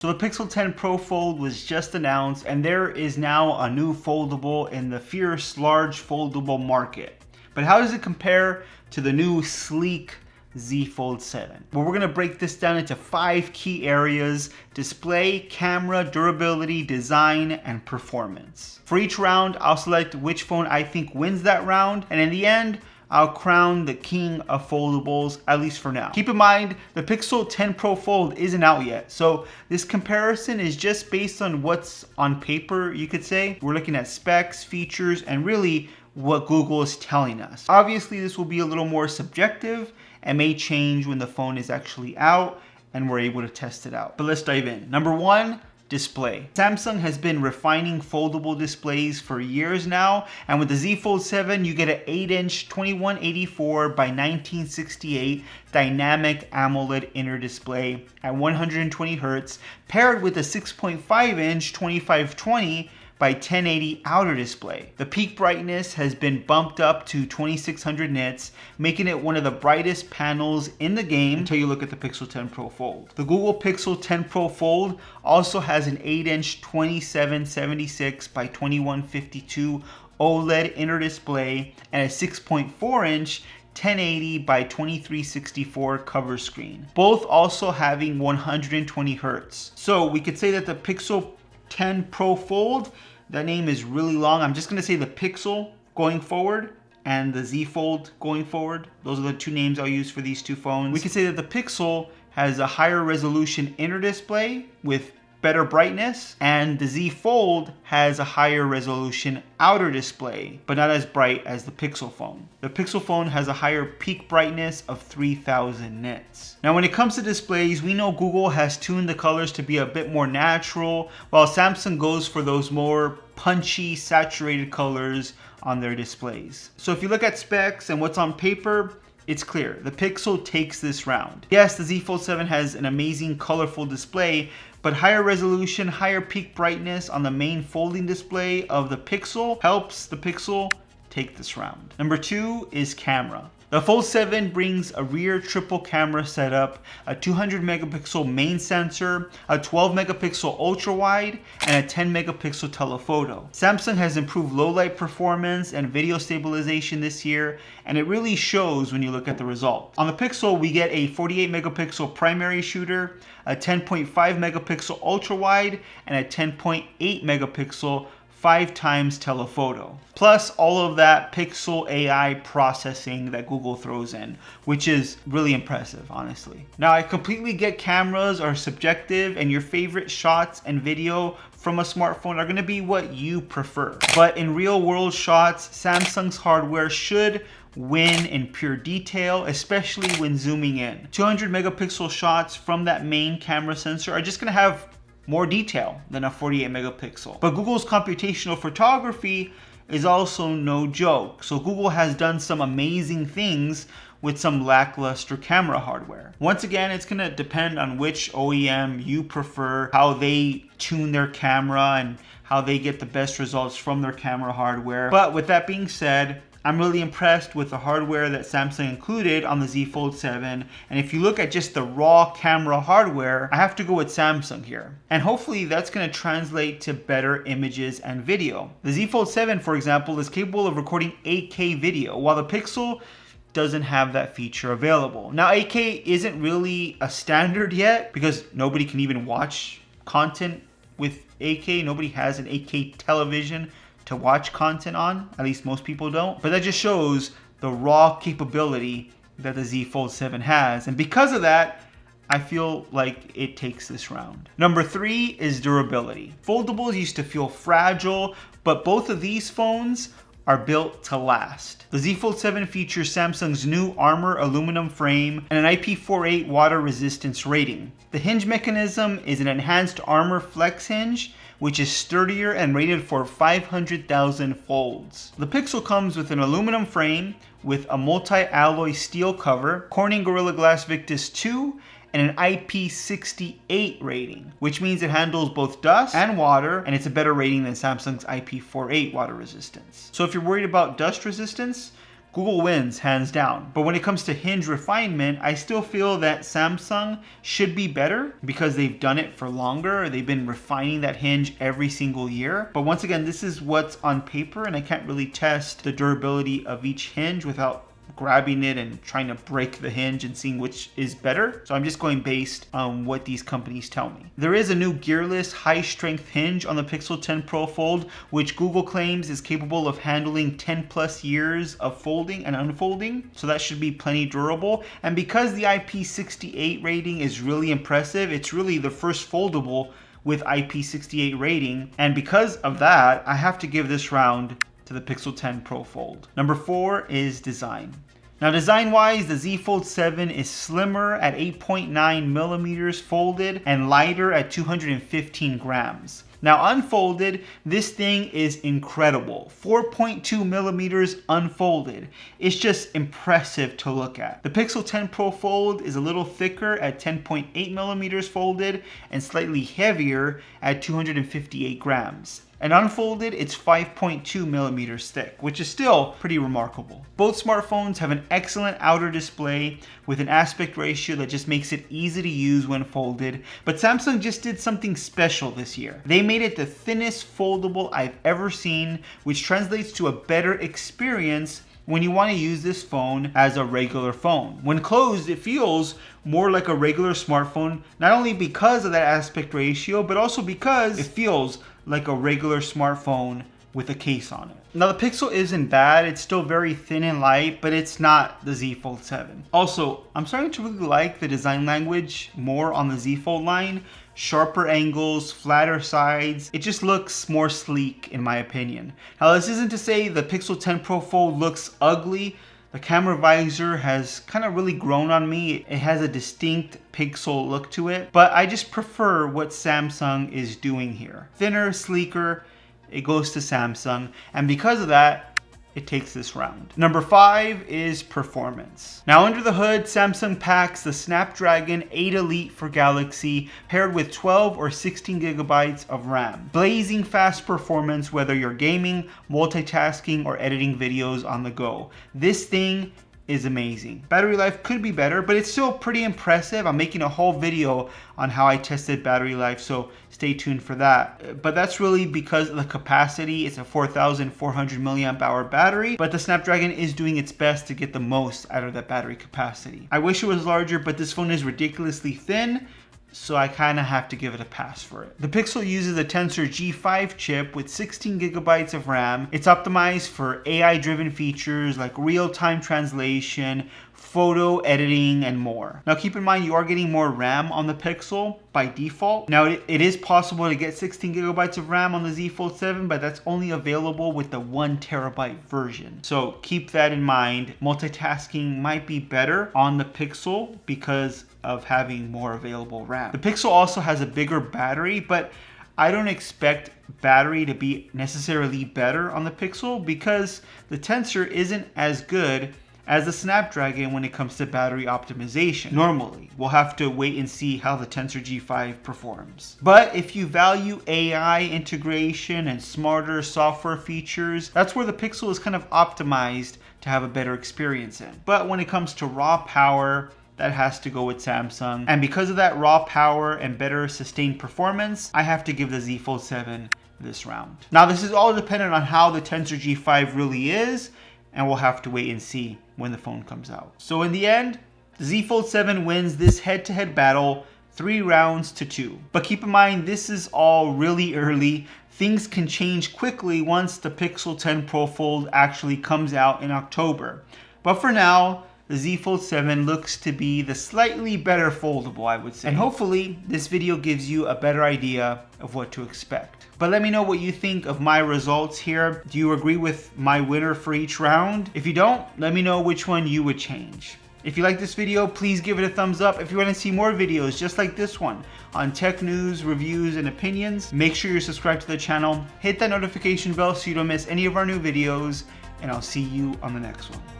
So the Pixel 10 Pro Fold was just announced, and there is now a new foldable in the fierce large foldable market. But how does it compare to the new sleek Z Fold 7? Well, we're gonna break this down into 5 key areas: display, camera, durability, design, and performance. For each round, I'll select which phone I think wins that round, and in the end, I'll crown the king of foldables, at least for now. Keep in mind, the Pixel 10 Pro Fold isn't out yet, so this comparison is just based on what's on paper, you could say. We're looking at specs, features, and really what Google is telling us. Obviously, this will be a little more subjective and may change when the phone is actually out and we're able to test it out. But let's dive in. Number 1, display. Samsung has been refining foldable displays for years now, and with the Z Fold 7 you get an 8-inch 2184 by 1968 dynamic AMOLED inner display at 120 Hz paired with a 6.5-inch 2520 by 1080 outer display. The peak brightness has been bumped up to 2600 nits, making it one of the brightest panels in the game until you look at the Pixel 10 Pro Fold. The Google Pixel 10 Pro Fold also has an 8-inch 2776 by 2152 OLED inner display and a 6.4-inch 1080 by 2364 cover screen, both also having 120 Hz. So we could say that the Pixel 10 Pro Fold, that name is really long. I'm just going to say the Pixel going forward and the Z Fold going forward. Those are the two names I'll use for these two phones. We can say that the Pixel has a higher resolution inner display with better brightness, and the Z Fold has a higher resolution outer display, but not as bright as the Pixel phone. The Pixel phone has a higher peak brightness of 3000 nits. Now when it comes to displays, we know Google has tuned the colors to be a bit more natural, while Samsung goes for those more punchy, saturated colors on their displays. So if you look at specs and what's on paper, it's clear, the Pixel takes this round. Yes, the Z Fold 7 has an amazing colorful display, but higher resolution, higher peak brightness on the main folding display of the Pixel helps the Pixel take this round. Number 2 is camera. The Fold 7 brings a rear triple camera setup, a 200 megapixel main sensor, a 12 megapixel ultra wide, and a 10 megapixel telephoto. Samsung has improved low light performance and video stabilization this year, and it really shows when you look at the result. On the Pixel, we get a 48 megapixel primary shooter, a 10.5 megapixel ultra wide, and a 10.8 megapixel 5x telephoto. Plus all of that Pixel AI processing that Google throws in, which is really impressive, honestly. Now I completely get cameras are subjective and your favorite shots and video from a smartphone are gonna be what you prefer. But in real world shots, Samsung's hardware should win in pure detail, especially when zooming in. 200 megapixel shots from that main camera sensor are just gonna have more detail than a 48 megapixel. But Google's computational photography is also no joke. So Google has done some amazing things with some lackluster camera hardware. Once again, it's gonna depend on which OEM you prefer, how they tune their camera and how they get the best results from their camera hardware. But with that being said, I'm really impressed with the hardware that Samsung included on the Z Fold 7. And if you look at just the raw camera hardware, I have to go with Samsung here. And hopefully that's going to translate to better images and video. The Z Fold 7, for example, is capable of recording 8K video, while the Pixel doesn't have that feature available. Now 8K isn't really a standard yet because nobody can even watch content with 8K. Nobody has an 8K television to watch content on, at least most people don't. But that just shows the raw capability that the Z Fold 7 has. And because of that, I feel like it takes this round. Number 3 is durability. Foldables used to feel fragile, but both of these phones are built to last. The Z Fold 7 features Samsung's new Armor aluminum frame and an IP48 water resistance rating. The hinge mechanism is an enhanced Armor Flex hinge, which is sturdier and rated for 500,000 folds. The Pixel comes with an aluminum frame with a multi-alloy steel cover, Corning Gorilla Glass Victus 2, and an IP68 rating, which means it handles both dust and water, and it's a better rating than Samsung's IP48 water resistance. So if you're worried about dust resistance, Google wins hands down. But when it comes to hinge refinement, I still feel that Samsung should be better because they've done it for longer. They've been refining that hinge every single year. But once again, this is what's on paper, and I can't really test the durability of each hinge without grabbing it and trying to break the hinge and seeing which is better. So I'm just going based on what these companies tell me. There is a new gearless high strength hinge on the Pixel 10 Pro Fold, which Google claims is capable of handling 10 plus years of folding and unfolding. So that should be plenty durable. And because the IP68 rating is really impressive, it's really the first foldable with IP68 rating. And because of that, I have to give this round to the Pixel 10 Pro Fold. Number 4 is design. Now design-wise, the Z Fold 7 is slimmer at 8.9 millimeters folded and lighter at 215 grams. Now unfolded, this thing is incredible. 4.2 millimeters unfolded. It's just impressive to look at. The Pixel 10 Pro Fold is a little thicker at 10.8 millimeters folded and slightly heavier at 258 grams. And unfolded, it's 5.2 millimeters thick, which is still pretty remarkable. Both smartphones have an excellent outer display with an aspect ratio that just makes it easy to use when folded. But Samsung just did something special this year. They made it the thinnest foldable I've ever seen, which translates to a better experience when you want to use this phone as a regular phone. When closed, it feels more like a regular smartphone, not only because of that aspect ratio, but also because it feels like a regular smartphone with a case on it. Now the Pixel isn't bad, it's still very thin and light, but it's not the Z Fold 7. Also, I'm starting to really like the design language more on the Z Fold line. Sharper angles, flatter sides, it just looks more sleek in my opinion. Now this isn't to say the Pixel 10 Pro Fold looks ugly. The camera visor has kind of really grown on me. It has a distinct Pixel look to it, but I just prefer what Samsung is doing here. Thinner, sleeker, it goes to Samsung, and because of that, it takes this round. Number 5 is performance. Now under the hood, Samsung packs the Snapdragon 8 Elite for Galaxy paired with 12 or 16 gigabytes of RAM. Blazing fast performance whether you're gaming, multitasking, or editing videos on the go. This thing is amazing. Battery life could be better, but it's still pretty impressive. I'm making a whole video on how I tested battery life, so stay tuned for that. But that's really because of the capacity. It's a 4,400 milliamp hour battery, but the Snapdragon is doing its best to get the most out of that battery capacity. I wish it was larger, but this phone is ridiculously thin, so I kind of have to give it a pass for it. The Pixel uses a Tensor G5 chip with 16 gigabytes of RAM. It's optimized for AI-driven features like real-time translation, photo editing, and more. Now keep in mind you are getting more RAM on the Pixel by default. Now it is possible to get 16 gigabytes of RAM on the Z Fold 7, but that's only available with the 1 terabyte version. So keep that in mind. Multitasking might be better on the Pixel because of having more available RAM. The Pixel also has a bigger battery, but I don't expect battery to be necessarily better on the Pixel because the Tensor isn't as good as the Snapdragon when it comes to battery optimization. Normally, we'll have to wait and see how the Tensor G5 performs. But if you value AI integration and smarter software features, that's where the Pixel is kind of optimized to have a better experience in. But when it comes to raw power, that has to go with Samsung. And because of that raw power and better sustained performance, I have to give the Z Fold 7 this round. Now this is all dependent on how the Tensor G5 really is, and we'll have to wait and see when the phone comes out. So in the end, the Z Fold 7 wins this head-to-head battle 3 rounds to 2. But keep in mind, this is all really early. Things can change quickly once the Pixel 10 Pro Fold actually comes out in October. But for now, the Z Fold 7 looks to be the slightly better foldable, I would say. And hopefully this video gives you a better idea of what to expect. But let me know what you think of my results here. Do you agree with my winner for each round? If you don't, let me know which one you would change. If you like this video, please give it a thumbs up. If you want to see more videos just like this one on tech news, reviews, and opinions, make sure you're subscribed to the channel. Hit that notification bell so you don't miss any of our new videos, and I'll see you on the next one.